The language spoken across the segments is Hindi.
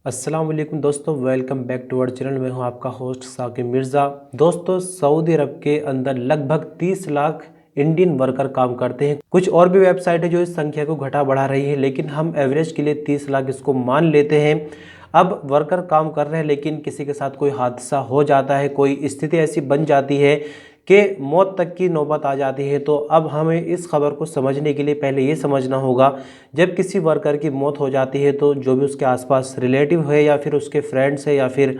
अस्सलाम वालेकुम दोस्तों, welcome back to our channel. मैं हूं आपका होस्ट साकिब मिर्ज़ा। दोस्तों, सऊदी अरब के अंदर लगभग 30 लाख इंडियन वर्कर काम करते हैं। कुछ और भी वेबसाइट है जो इस संख्या को घटा बढ़ा रही है, लेकिन हम एवरेज के लिए 30 लाख इसको मान लेते हैं। अब वर्कर काम कर रहे हैं, लेकिन किसी के साथ कोई हादसा हो जाता है, कोई स्थिति ऐसी बन जाती है कि मौत तक की नौबत आ जाती है। तो अब हमें इस खबर को समझने के लिए पहले ये समझना होगा, जब किसी वर्कर की मौत हो जाती है तो जो भी उसके आसपास रिलेटिव है या फिर उसके फ्रेंड्स है या फिर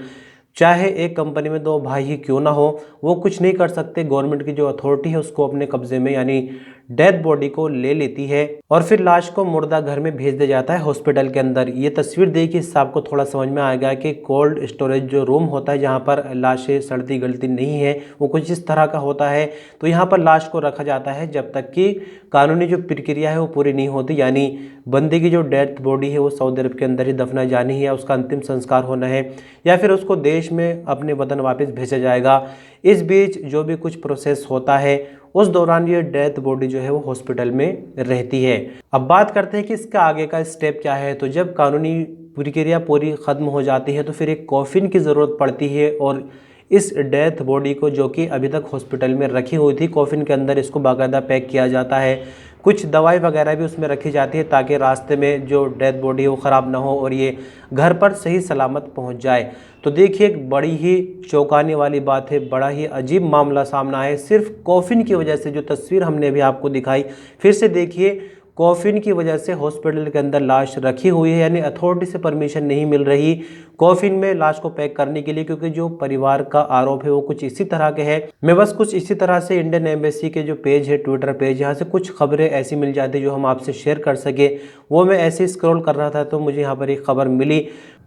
चाहे एक कंपनी में दो भाई ही क्यों ना हो, वो कुछ नहीं कर सकते। गवर्नमेंट की जो अथॉरिटी है उसको अपने कब्जे में यानी डेथ बॉडी को ले लेती है और फिर लाश को मुर्दा घर में भेज दिया जाता है हॉस्पिटल के अंदर। ये तस्वीर देखिए, इससे आपको थोड़ा समझ में आएगा कि कोल्ड स्टोरेज जो रूम होता है जहाँ पर लाशें सड़ती गलती नहीं है, वो कुछ इस तरह का होता है। तो यहाँ पर लाश को रखा जाता है जब तक कि कानूनी जो प्रक्रिया है वो पूरी नहीं होती, यानी बंदे की जो डेथ बॉडी है वो सऊदी अरब के अंदर ही दफनाई जानी है या उसका अंतिम संस्कार होना है या फिर उसको देश में अपने वतन वापस भेजा जाएगा। इस बीच जो भी कुछ प्रोसेस होता है उस दौरान ये डेथ बॉडी जो है वो हॉस्पिटल में रहती है। अब बात करते हैं कि इसका आगे का स्टेप क्या है। तो जब कानूनी प्रक्रिया पूरी ख़त्म हो जाती है तो फिर एक कॉफिन की ज़रूरत पड़ती है और इस डेथ बॉडी को, जो कि अभी तक हॉस्पिटल में रखी हुई थी, कॉफिन के अंदर इसको बाकायदा पैक किया जाता है। कुछ दवाई वगैरह भी उसमें रखी जाती है ताकि रास्ते में जो डेथ बॉडी है वो ख़राब ना हो और ये घर पर सही सलामत पहुंच जाए। तो देखिए, एक बड़ी ही चौंकाने वाली बात है, बड़ा ही अजीब मामला सामने आया सिर्फ कॉफिन की वजह से। जो तस्वीर हमने अभी आपको दिखाई, फिर से देखिए, कॉफिन की वजह से हॉस्पिटल के अंदर लाश रखी हुई है, यानी अथॉरिटी से परमिशन नहीं मिल रही कॉफिन में लाश को पैक करने के लिए, क्योंकि जो परिवार का आरोप है वो कुछ इसी तरह के है। मैं बस कुछ इसी तरह से इंडियन एम्बेसी के जो पेज है, ट्विटर पेज, यहाँ से कुछ खबरें ऐसी मिल जाती है जो हम आपसे शेयर कर सके, वो मैं ऐसे स्क्रॉल कर रहा था तो मुझे यहाँ पर एक खबर मिली।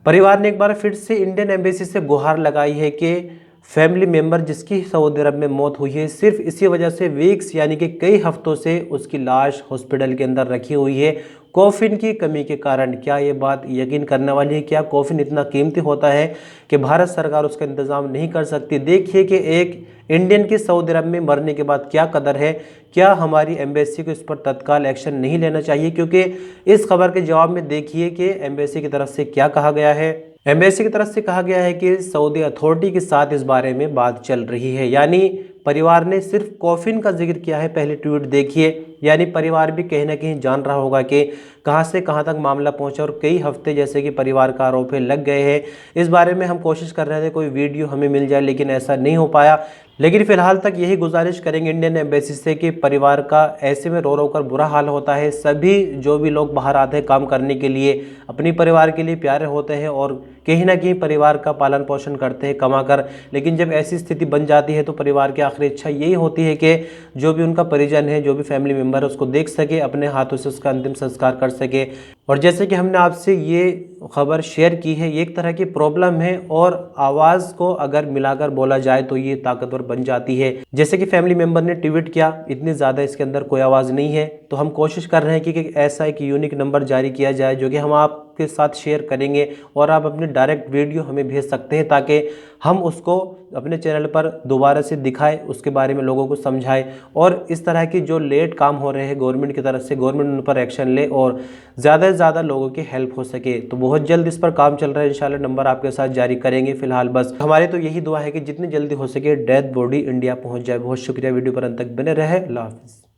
परिवार ने एक बार फिर से इंडियन एम्बेसी से गुहार लगाई है कि फैमिली मेंबर जिसकी सऊदी अरब में मौत हुई है, सिर्फ इसी वजह से वीक्स यानी कि कई हफ्तों से उसकी लाश हॉस्पिटल के अंदर रखी हुई है कॉफिन की कमी के कारण। क्या ये बात यकीन करने वाली है? क्या कॉफिन इतना कीमती होता है कि भारत सरकार उसका इंतज़ाम नहीं कर सकती? देखिए कि एक इंडियन की सऊदी अरब में मरने के बाद क्या कदर है। क्या हमारी एम्बेसी को इस पर तत्काल एक्शन नहीं लेना चाहिए? क्योंकि इस खबर के जवाब में देखिए कि एम्बेसी की तरफ से क्या कहा गया है। एम्बेसी की तरफ से कहा गया है कि सऊदी अथॉरिटी के साथ इस बारे में बात चल रही है, यानी परिवार ने सिर्फ कॉफिन का जिक्र किया है। पहले ट्वीट देखिए, यानी परिवार भी कहीं ना कहीं जान रहा होगा कि कहां से कहां तक मामला पहुंचा और कई हफ्ते, जैसे कि परिवार का आरोप है, लग गए हैं। इस बारे में हम कोशिश कर रहे थे कोई वीडियो हमें मिल जाए, लेकिन ऐसा नहीं हो पाया। लेकिन फिलहाल तक यही गुजारिश करेंगे इंडियन एम्बेसी से कि परिवार का ऐसे में रो रो कर बुरा हाल होता है। सभी जो भी लोग बाहर आते हैं काम करने के लिए, अपनी परिवार के लिए प्यारे होते हैं और कहीं ना कहीं परिवार का पालन पोषण करते हैं कमा कर, लेकिन जब ऐसी स्थिति बन जाती है तो परिवार की आखिरी इच्छा यही होती है कि जो भी उनका परिजन है, जो भी फैमिली मेम्बर है, उसको देख सके, अपने हाथों से उसका अंतिम संस्कार कर सके। और जैसे कि हमने आपसे ये खबर शेयर की है, ये एक तरह की प्रॉब्लम है और आवाज़ को अगर मिलाकर बोला जाए तो ये ताकतवर बन जाती है। जैसे कि फैमिली मेम्बर ने ट्वीट किया, इतनी ज़्यादा इसके अंदर कोई आवाज़ नहीं है, तो हम कोशिश कर रहे हैं कि ऐसा एक यूनिक नंबर जारी किया जाए जो कि हम आपके साथ शेयर करेंगे और आप अपने डायरेक्ट वीडियो हमें भेज सकते हैं ताकि हम उसको अपने चैनल पर दोबारा से दिखाएं, उसके बारे में लोगों को समझाएं और इस तरह की जो लेट काम हो रहे हैं गवर्नमेंट की तरफ से, गवर्नमेंट उन पर एक्शन ले और ज़्यादा से ज़्यादा लोगों की हेल्प हो सके। तो बहुत जल्द इस पर काम चल रहा है, इंशाल्लाह नंबर आपके साथ जारी करेंगे। फिलहाल बस हमारी तो यही दुआ है कि जितनी जल्दी हो सके डेथ बॉडी इंडिया पहुँच जाए। बहुत शुक्रिया, वीडियो पर अंत तक बने रहे। अल्लाह हाफिज़।